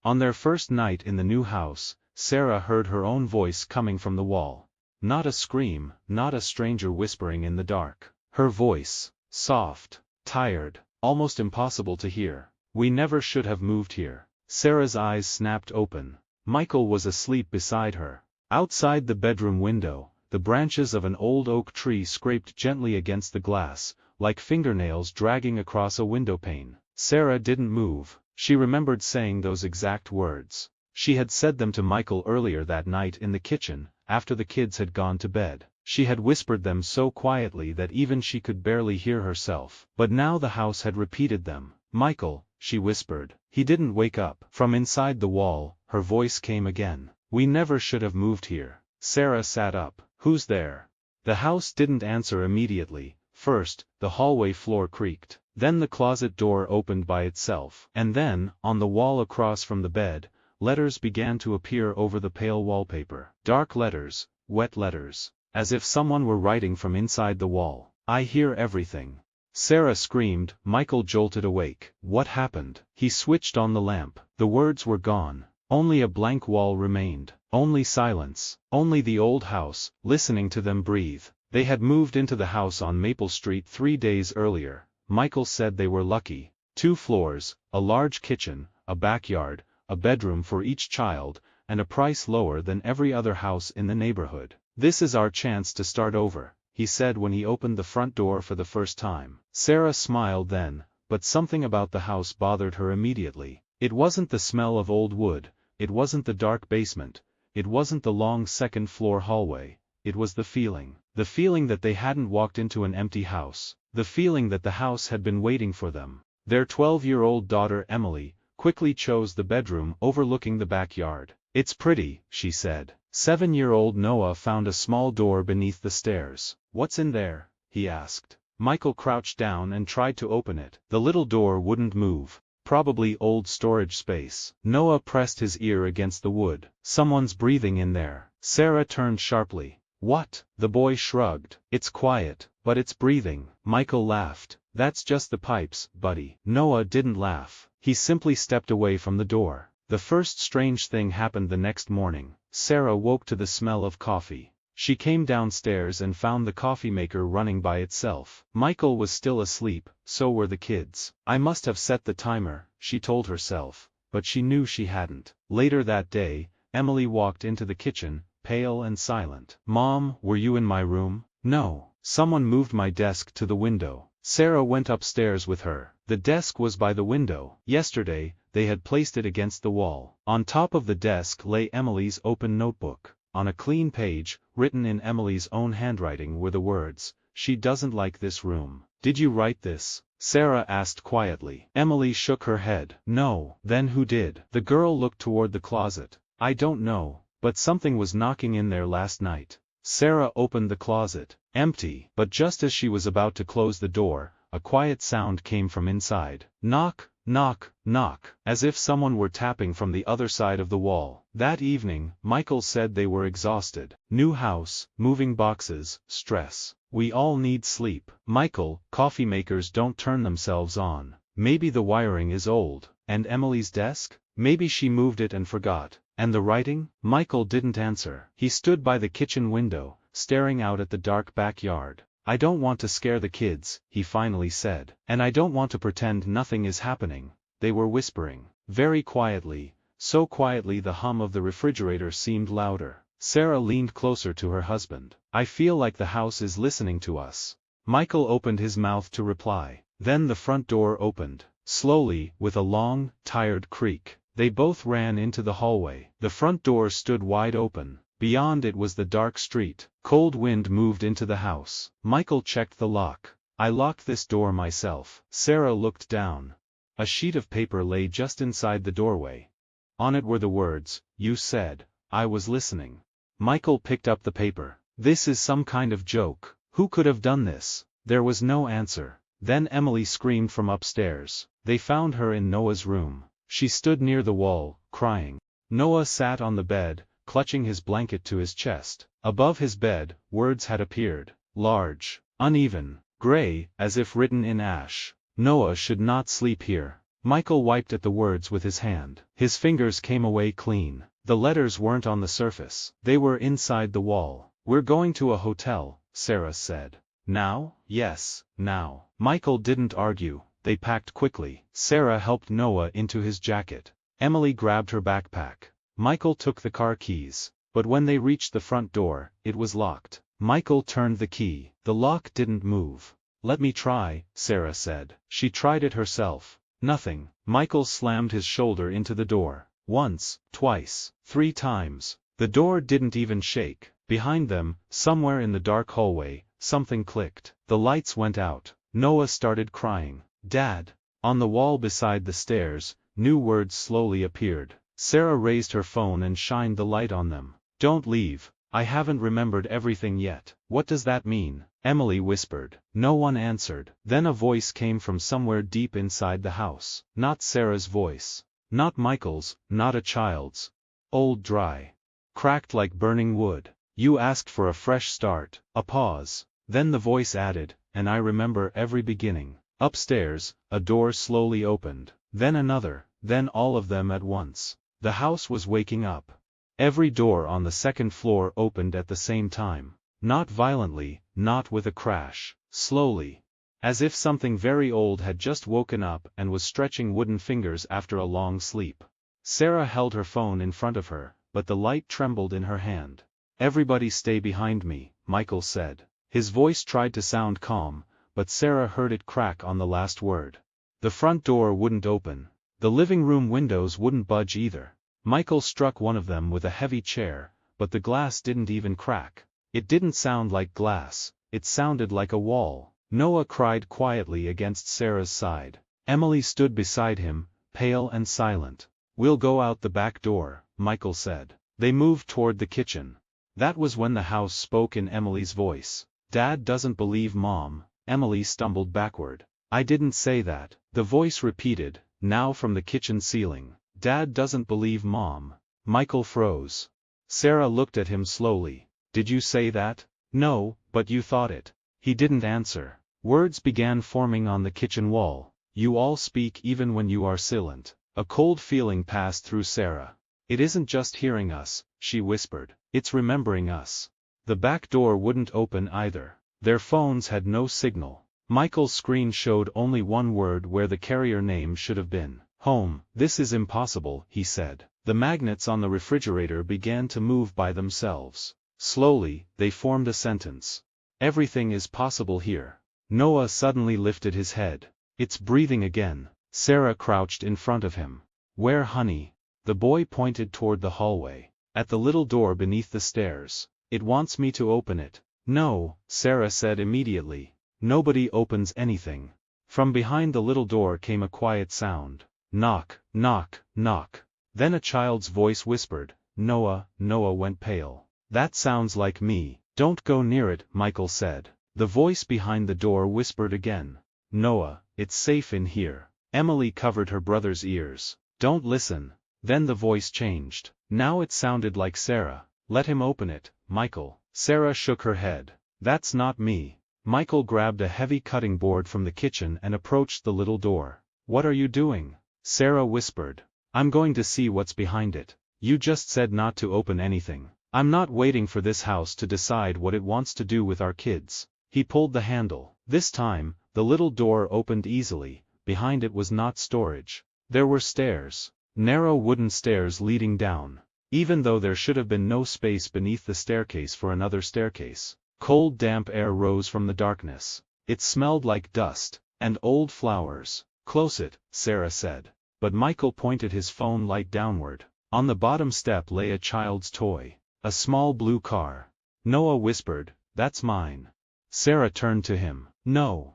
On their first night in the new house, Sarah heard her own voice coming from the wall. Not a scream, not a stranger whispering in the dark. Her voice, soft, tired, almost impossible to hear. "We never should have moved here." Sarah's eyes snapped open. Michael was asleep beside her. Outside the bedroom window, the branches of an old oak tree scraped gently against the glass, like fingernails dragging across a windowpane. Sarah didn't move. She remembered saying those exact words. She had said them to Michael earlier that night in the kitchen, after the kids had gone to bed. She had whispered them so quietly that even she could barely hear herself. But now the house had repeated them. "Michael," she whispered. He didn't wake up. From inside the wall, her voice came again. "We never should have moved here." Sarah sat up. "Who's there?" The house didn't answer immediately. First, the hallway floor creaked. Then the closet door opened by itself. And then, on the wall across from the bed, letters began to appear over the pale wallpaper. Dark letters, wet letters. As if someone were writing from inside the wall. "I hear everything." Sarah screamed. Michael jolted awake. What happened? He switched on the lamp. The words were gone. Only a blank wall remained. Only silence. Only the old house, listening to them breathe. They had moved into the house on Maple Street 3 days earlier. Michael said they were lucky. 2 floors, a large kitchen, a backyard, a bedroom for each child, and a price lower than every other house in the neighborhood. "This is our chance to start over," he said when he opened the front door for the first time. Sarah smiled then, but something about the house bothered her immediately. It wasn't the smell of old wood, it wasn't the dark basement, it wasn't the long second-floor hallway, it was the feeling. The feeling that they hadn't walked into an empty house. The feeling that the house had been waiting for them. Their 12-year-old daughter Emily quickly chose the bedroom overlooking the backyard. "It's pretty," she said. 7-year-old Noah found a small door beneath the stairs. "What's in there?" he asked. Michael crouched down and tried to open it. The little door wouldn't move. Probably old storage space. Noah pressed his ear against the wood. "Someone's breathing in there." Sarah turned sharply. "What?" The boy shrugged. "It's quiet, but it's breathing." Michael laughed. "That's just the pipes, buddy." Noah didn't laugh. He simply stepped away from the door. The first strange thing happened the next morning. Sarah woke to the smell of coffee. She came downstairs and found the coffee maker running by itself. Michael was still asleep, so were the kids. "I must have set the timer," she told herself, but she knew she hadn't. Later that day, Emily walked into the kitchen, pale and silent. "Mom, were you in my room?" "No. Someone moved my desk to the window." Sarah went upstairs with her. The desk was by the window. Yesterday, they had placed it against the wall. On top of the desk lay Emily's open notebook. On a clean page, written in Emily's own handwriting were the words, "She doesn't like this room." "Did you write this?" Sarah asked quietly. Emily shook her head. "No." "Then who did?" The girl looked toward the closet. "I don't know, but something was knocking in there last night." Sarah opened the closet. Empty. But just as she was about to close the door, a quiet sound came from inside. Knock, knock, knock, as if someone were tapping from the other side of the wall. That evening, Michael said they were exhausted. New house, moving boxes, stress. "We all need sleep." "Michael, coffee makers don't turn themselves on." Maybe the wiring is old. And Emily's desk? Maybe she moved it and forgot. And the writing? Michael didn't answer. He stood by the kitchen window, staring out at the dark backyard. "I don't want to scare the kids," he finally said. "And I don't want to pretend nothing is happening." They were whispering. Very quietly, so quietly the hum of the refrigerator seemed louder. Sarah leaned closer to her husband. "I feel like the house is listening to us." Michael opened his mouth to reply. Then the front door opened. Slowly, with a long, tired creak. They both ran into the hallway. The front door stood wide open. Beyond it was the dark street. Cold wind moved into the house. Michael checked the lock. "I locked this door myself." Sarah looked down. A sheet of paper lay just inside the doorway. On it were the words, "You said, I was listening." Michael picked up the paper. "This is some kind of joke. Who could have done this?" There was no answer. Then Emily screamed from upstairs. They found her in Noah's room. She stood near the wall, crying. Noah sat on the bed, clutching his blanket to his chest. Above his bed, words had appeared. Large, uneven, gray, as if written in ash. "Noah should not sleep here." Michael wiped at the words with his hand. His fingers came away clean. The letters weren't on the surface. They were inside the wall. "We're going to a hotel," Sarah said. "Now?" "Yes, now." Michael didn't argue. They packed quickly. Sarah helped Noah into his jacket. Emily grabbed her backpack. Michael took the car keys. But when they reached the front door, it was locked. Michael turned the key. The lock didn't move. "Let me try," Sarah said. She tried it herself. Nothing. Michael slammed his shoulder into the door. Once, twice, 3 times. The door didn't even shake. Behind them, somewhere in the dark hallway, something clicked. The lights went out. Noah started crying. "Dad!" On the wall beside the stairs, new words slowly appeared. Sarah raised her phone and shined the light on them. "Don't leave. I haven't remembered everything yet." "What does that mean?" Emily whispered. No one answered. Then a voice came from somewhere deep inside the house. Not Sarah's voice. Not Michael's, not a child's. Old, dry. Cracked like burning wood. "You asked for a fresh start." A pause. Then the voice added, "And I remember every beginning." Upstairs, a door slowly opened. Then another, then all of them at once. The house was waking up. Every door on the second floor opened at the same time. Not violently, not with a crash. Slowly. As if something very old had just woken up and was stretching wooden fingers after a long sleep. Sarah held her phone in front of her, but the light trembled in her hand. "Everybody stay behind me," Michael said. His voice tried to sound calm, but Sarah heard it crack on the last word. The front door wouldn't open. The living room windows wouldn't budge either. Michael struck one of them with a heavy chair, but the glass didn't even crack. It didn't sound like glass, it sounded like a wall. Noah cried quietly against Sarah's side. Emily stood beside him, pale and silent. "We'll go out the back door," Michael said. They moved toward the kitchen. That was when the house spoke in Emily's voice. "Dad doesn't believe Mom." Emily stumbled backward. "I didn't say that." The voice repeated, now from the kitchen ceiling. "Dad doesn't believe Mom." Michael froze. Sarah looked at him slowly. "Did you say that?" "No, but you thought it." He didn't answer. Words began forming on the kitchen wall. "You all speak even when you are silent." A cold feeling passed through Sarah. "It isn't just hearing us," she whispered. "It's remembering us." The back door wouldn't open either. Their phones had no signal. Michael's screen showed only one word where the carrier name should have been. "Home." "This is impossible," he said. The magnets on the refrigerator began to move by themselves. Slowly, they formed a sentence. "Everything is possible here." Noah suddenly lifted his head. "It's breathing again." Sarah crouched in front of him. "Where, honey?" The boy pointed toward the hallway. "At the little door beneath the stairs. It wants me to open it." "No," Sarah said immediately. "Nobody opens anything." From behind the little door came a quiet sound. Knock, knock, knock. Then a child's voice whispered. Noah went pale. "That sounds like me." "Don't go near it," Michael said. The voice behind the door whispered again. "Noah, it's safe in here." Emily covered her brother's ears. "Don't listen." Then the voice changed. Now it sounded like Sarah. "Let him open it, Michael." Sarah shook her head. "That's not me." Michael grabbed a heavy cutting board from the kitchen and approached the little door. "What are you doing?" Sarah whispered. "I'm going to see what's behind it. You just said not to open anything. I'm not waiting for this house to decide what it wants to do with our kids." He pulled the handle. This time, the little door opened easily. Behind it was not storage. There were stairs. Narrow wooden stairs leading down. Even though there should have been no space beneath the staircase for another staircase. Cold damp air rose from the darkness. It smelled like dust, and old flowers. "Close it," Sarah said. But Michael pointed his phone light downward. On the bottom step lay a child's toy. A small blue car. Noah whispered, "That's mine." Sarah turned to him. "No.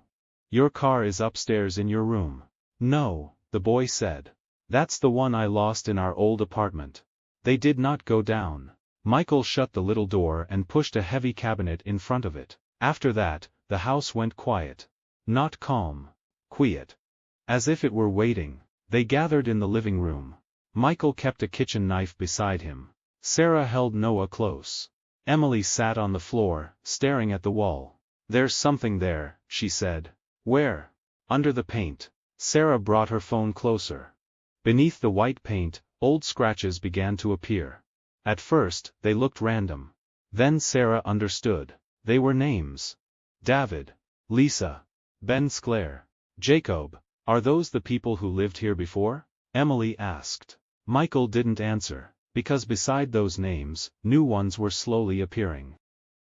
Your car is upstairs in your room." "No," the boy said. "That's the one I lost in our old apartment." They did not go down. Michael shut the little door and pushed a heavy cabinet in front of it. After that, the house went quiet. Not calm. Quiet. As if it were waiting. They gathered in the living room. Michael kept a kitchen knife beside him. Sarah held Noah close. Emily sat on the floor, staring at the wall. "There's something there," she said. "Where?" "Under the paint." Sarah brought her phone closer. Beneath the white paint, old scratches began to appear. At first, they looked random. Then Sarah understood. They were names. David, Lisa, Ben Sclair, Jacob. Are those the people who lived here before? Emily asked. Michael didn't answer, because beside those names, new ones were slowly appearing.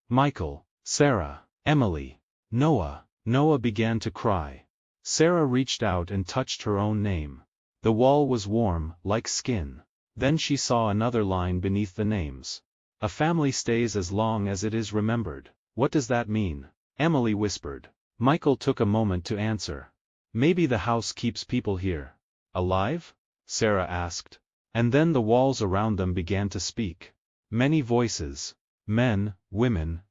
Michael, Sarah, Emily, Noah. Noah began to cry. Sarah reached out and touched her own name. The wall was warm, like skin. Then she saw another line beneath the names. A family stays as long as it is remembered. What does that mean? Emily whispered. Michael took a moment to answer. Maybe the house keeps people here. Alive? Sarah asked. And then the walls around them began to speak. Many voices. Men, women,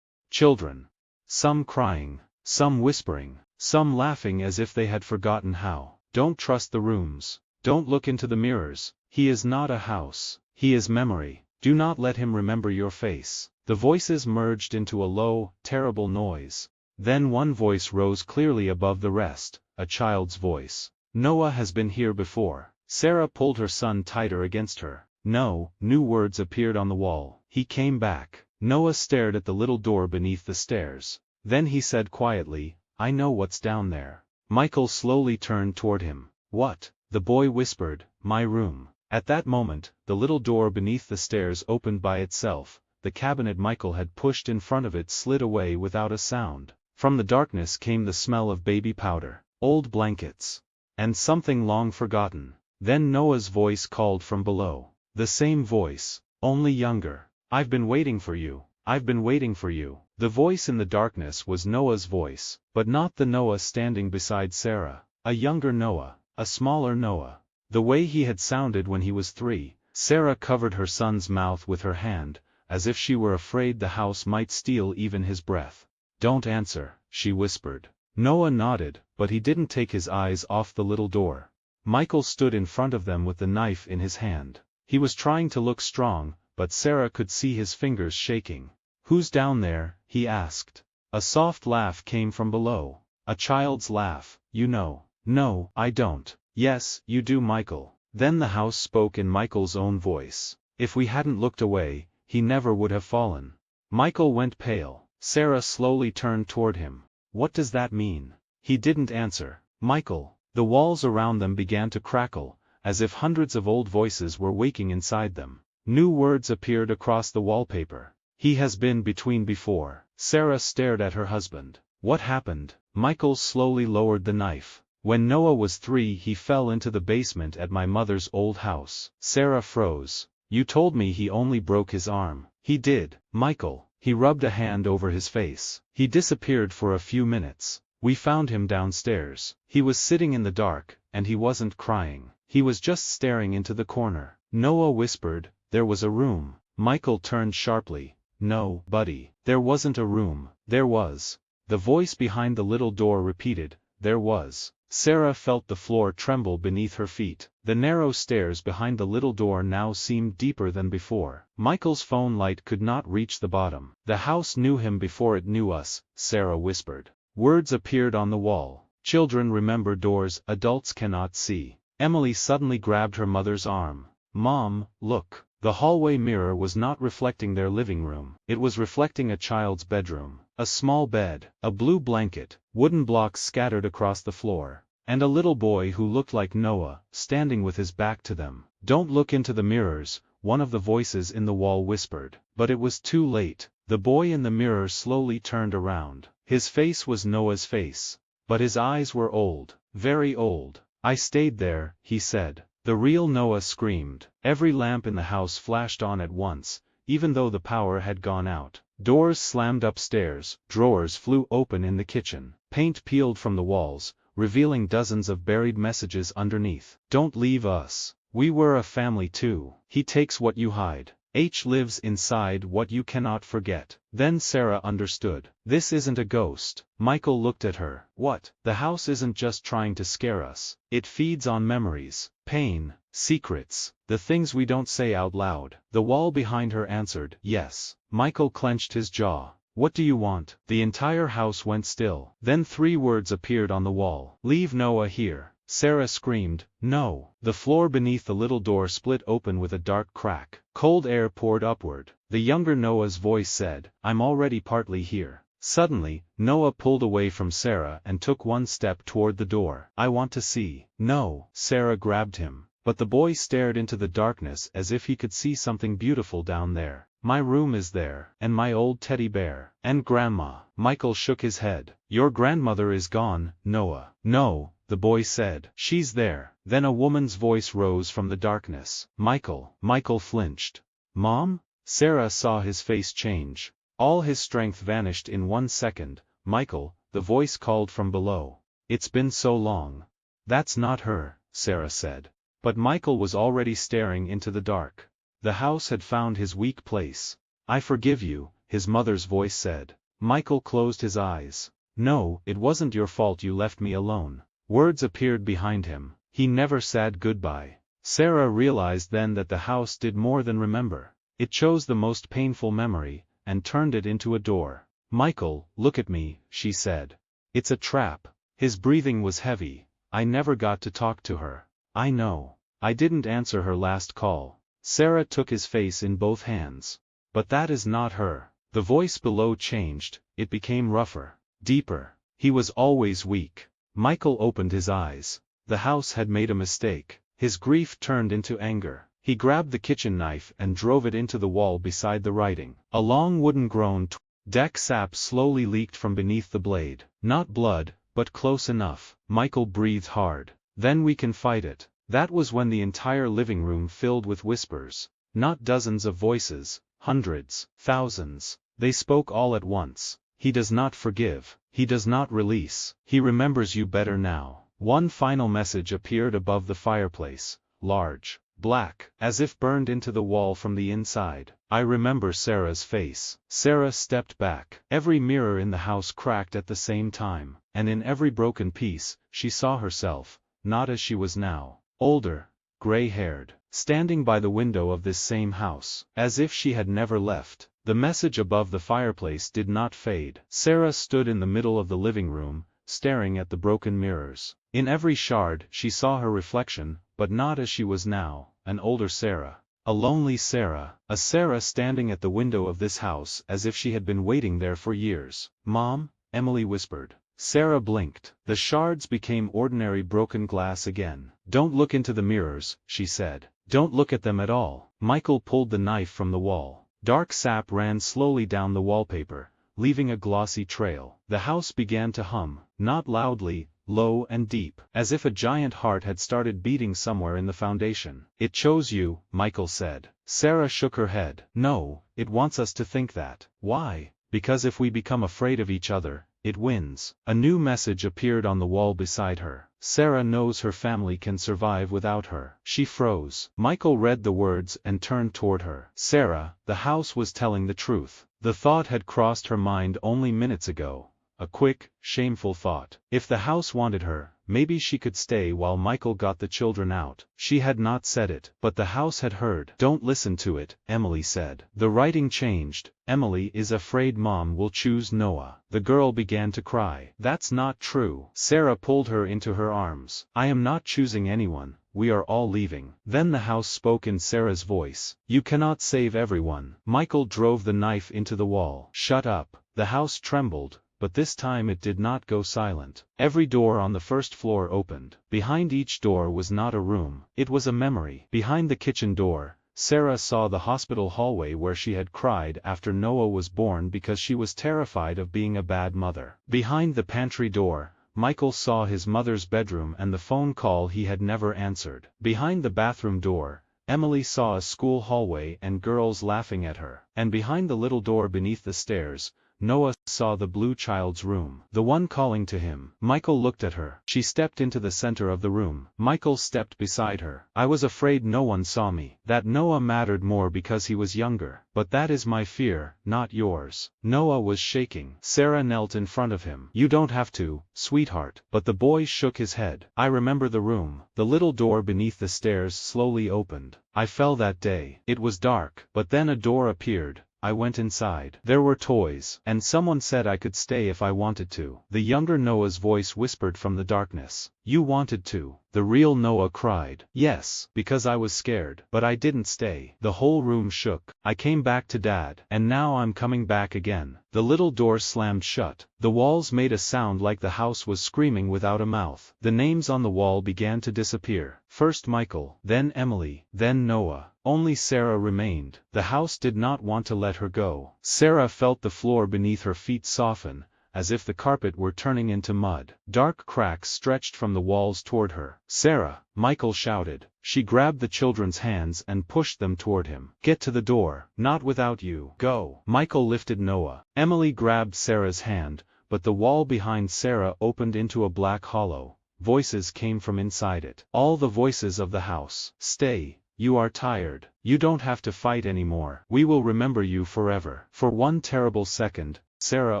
children. Some crying, some whispering, some laughing as if they had forgotten how. Don't trust the rooms. Don't look into the mirrors. He is not a house. He is memory. Do not let him remember your face. The voices merged into a low, terrible noise. Then one voice rose clearly above the rest, a child's voice. Noah has been here before. Sarah pulled her son tighter against her. No, new words appeared on the wall. He came back. Noah stared at the little door beneath the stairs. Then he said quietly, I know what's down there. Michael slowly turned toward him. What? The boy whispered, my room. At that moment, the little door beneath the stairs opened by itself. The cabinet Michael had pushed in front of it slid away without a sound. From the darkness came the smell of baby powder, old blankets, and something long forgotten. Then Noah's voice called from below. The same voice, only younger. I've been waiting for you. I've been waiting for you. The voice in the darkness was Noah's voice, but not the Noah standing beside Sarah. A younger Noah, a smaller Noah. The way he had sounded when he was 3. Sarah covered her son's mouth with her hand, as if she were afraid the house might steal even his breath. Don't answer, she whispered. Noah nodded, but he didn't take his eyes off the little door. Michael stood in front of them with the knife in his hand. He was trying to look strong, but Sarah could see his fingers shaking. Who's down there? He asked. A soft laugh came from below. A child's laugh, you know. No, I don't. Yes, you do, Michael. Then the house spoke in Michael's own voice. If we hadn't looked away, he never would have fallen. Michael went pale. Sarah slowly turned toward him. What does that mean? He didn't answer. Michael. The walls around them began to crackle, as if hundreds of old voices were waking inside them. New words appeared across the wallpaper. He has been between before. Sarah stared at her husband. What happened? Michael slowly lowered the knife. When Noah was 3, he fell into the basement at my mother's old house. Sarah froze. You told me he only broke his arm. He did, Michael. He rubbed a hand over his face. He disappeared for a few minutes. We found him downstairs. He was sitting in the dark, and he wasn't crying. He was just staring into the corner. Noah whispered, there was a room. Michael turned sharply. No, buddy. There wasn't a room. There was. The voice behind the little door repeated, there was. Sarah felt the floor tremble beneath her feet. The narrow stairs behind the little door now seemed deeper than before. Michael's phone light could not reach the bottom. The house knew him before it knew us, Sarah whispered. Words appeared on the wall. Children remember doors adults cannot see. Emily suddenly grabbed her mother's arm. Mom, look. The hallway mirror was not reflecting their living room. It was reflecting a child's bedroom. A small bed, a blue blanket, wooden blocks scattered across the floor, and a little boy who looked like Noah, standing with his back to them. Don't look into the mirrors, one of the voices in the wall whispered. But it was too late. The boy in the mirror slowly turned around. His face was Noah's face. But his eyes were old, very old. I stayed there, he said. The real Noah screamed. Every lamp in the house flashed on at once, even though the power had gone out. Doors slammed upstairs, drawers flew open in the kitchen. Paint peeled from the walls, revealing dozens of buried messages underneath. Don't leave us. We were a family too. He takes what you hide. H lives inside what you cannot forget. Then Sarah understood. This isn't a ghost. Michael looked at her. What? The house isn't just trying to scare us. It feeds on memories, pain, secrets, the things we don't say out loud. The wall behind her answered, yes. Michael clenched his jaw. What do you want? The entire house went still. Then 3 words appeared on the wall. Leave Noah here. Sarah screamed, "No!" The floor beneath the little door split open with a dark crack. Cold air poured upward. The younger Noah's voice said, "I'm already partly here." Suddenly, Noah pulled away from Sarah and took one step toward the door. "I want to see." "No." Sarah grabbed him. But the boy stared into the darkness as if he could see something beautiful down there. "My room is there, and my old teddy bear, and Grandma." Michael shook his head. "Your grandmother is gone, Noah." "No," the boy said. "She's there." Then a woman's voice rose from the darkness. "Michael." Michael flinched. "Mom?" Sarah saw his face change. All his strength vanished in 1 second. "Michael," the voice called from below. "It's been so long." "That's not her," Sarah said. But Michael was already staring into the dark. The house had found his weak place. "I forgive you," his mother's voice said. Michael closed his eyes. "No, it wasn't your fault you left me alone." Words appeared behind him. "He never said goodbye." Sarah realized then that the house did more than remember. It chose the most painful memory, and turned it into a door. "Michael, look at me," she said. "It's a trap." His breathing was heavy. "I never got to talk to her." "I know. I didn't answer her last call." Sarah took his face in both hands. "But that is not her." The voice below changed. It became rougher, deeper. "He was always weak." Michael opened his eyes. The house had made a mistake. His grief turned into anger. He grabbed the kitchen knife and drove it into the wall beside the writing. A long wooden groan deck sap slowly leaked from beneath the blade. Not blood, but close enough. Michael breathed hard. "Then we can fight it." That was when the entire living room filled with whispers. Not dozens of voices, hundreds, thousands. They spoke all at once. "He does not forgive. He does not release. He remembers you better now." One final message appeared above the fireplace, large, black, as if burned into the wall from the inside. "I remember Sarah's face." Sarah stepped back. Every mirror in the house cracked at the same time, and in every broken piece, she saw herself, not as she was now, older, gray-haired, standing by the window of this same house, as if she had never left. The message above the fireplace did not fade. Sarah stood in the middle of the living room, staring at the broken mirrors. In every shard she saw her reflection, but not as she was now, an older Sarah. A lonely Sarah. A Sarah standing at the window of this house as if she had been waiting there for years. "Mom?" Emily whispered. Sarah blinked. The shards became ordinary broken glass again. "Don't look into the mirrors," she said. "Don't look at them at all." Michael pulled the knife from the wall. Dark sap ran slowly down the wallpaper, leaving a glossy trail. The house began to hum, not loudly, low and deep, as if a giant heart had started beating somewhere in the foundation. "It chose you," Michael said. Sarah shook her head. "No, it wants us to think that." "Why?" "Because if we become afraid of each other, it wins." A new message appeared on the wall beside her. "Sarah knows her family can survive without her." She froze. Michael read the words and turned toward her. Sarah, the house was telling the truth. The thought had crossed her mind only minutes ago. A quick, shameful thought. If the house wanted her, maybe she could stay while Michael got the children out. She had not said it, but the house had heard. "Don't listen to it," Emily said. The writing changed. "Emily is afraid Mom will choose Noah." The girl began to cry. "That's not true." Sarah pulled her into her arms. "I am not choosing anyone. We are all leaving." Then the house spoke in Sarah's voice. "You cannot save everyone." Michael drove the knife into the wall. "Shut up." The house trembled, but this time it did not go silent. Every door on the first floor opened. Behind each door was not a room. It was a memory. Behind the kitchen door, Sarah saw the hospital hallway where she had cried after Noah was born because she was terrified of being a bad mother. Behind the pantry door, Michael saw his mother's bedroom and the phone call he had never answered. Behind the bathroom door, Emily saw a school hallway and girls laughing at her. And behind the little door beneath the stairs, Noah saw the blue child's room. The one calling to him. Michael looked at her. She stepped into the center of the room. Michael stepped beside her. "I was afraid no one saw me. That Noah mattered more because he was younger. But that is my fear, not yours." Noah was shaking. Sarah knelt in front of him. "You don't have to, sweetheart." But the boy shook his head. "I remember the room." The little door beneath the stairs slowly opened. "I fell that day. It was dark, but then a door appeared. I went inside. There were toys, and someone said I could stay if I wanted to. The younger Noah's voice whispered from the darkness. You wanted to? The real Noah cried. Yes, because I was scared. But I didn't stay. The whole room shook. I came back to Dad. And now I'm coming back again. The little door slammed shut. The walls made a sound like the house was screaming without a mouth. The names on the wall began to disappear. First Michael, then Emily, then Noah. Only Sarah remained. The house did not want to let her go. Sarah felt the floor beneath her feet soften, as if the carpet were turning into mud. Dark cracks stretched from the walls toward her. Sarah, Michael shouted. She grabbed the children's hands and pushed them toward him. Get to the door. Not without you. Go. Michael lifted Noah. Emily grabbed Sarah's hand, but the wall behind Sarah opened into a black hollow. Voices came from inside it. All the voices of the house. Stay. You are tired. You don't have to fight anymore. We will remember you forever. For one terrible second, Sarah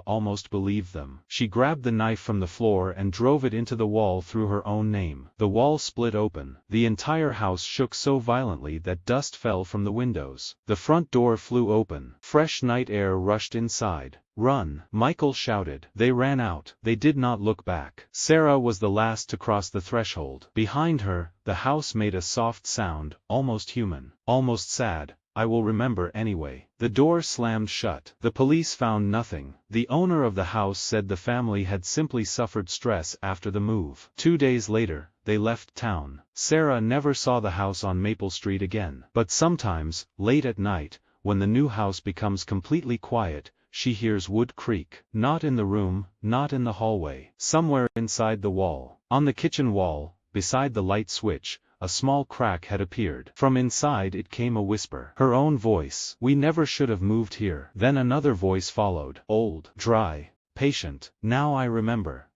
almost believed them. She grabbed the knife from the floor and drove it into the wall through her own name. The wall split open. The entire house shook so violently that dust fell from the windows. The front door flew open. Fresh night air rushed inside. Run! Michael shouted. They ran out. They did not look back. Sarah was the last to cross the threshold. Behind her, the house made a soft sound, almost human, almost sad. I will remember anyway. The door slammed shut. The police found nothing. The owner of the house said the family had simply suffered stress after the move. 2 days later, they left town. Sarah never saw the house on Maple Street again. But sometimes, late at night, when the new house becomes completely quiet, she hears wood creak. Not in the room, not in the hallway. Somewhere inside the wall. On the kitchen wall, beside the light switch, a small crack had appeared. From inside it came a whisper. Her own voice. We never should have moved here. Then another voice followed. Old, dry, patient. Now I remember.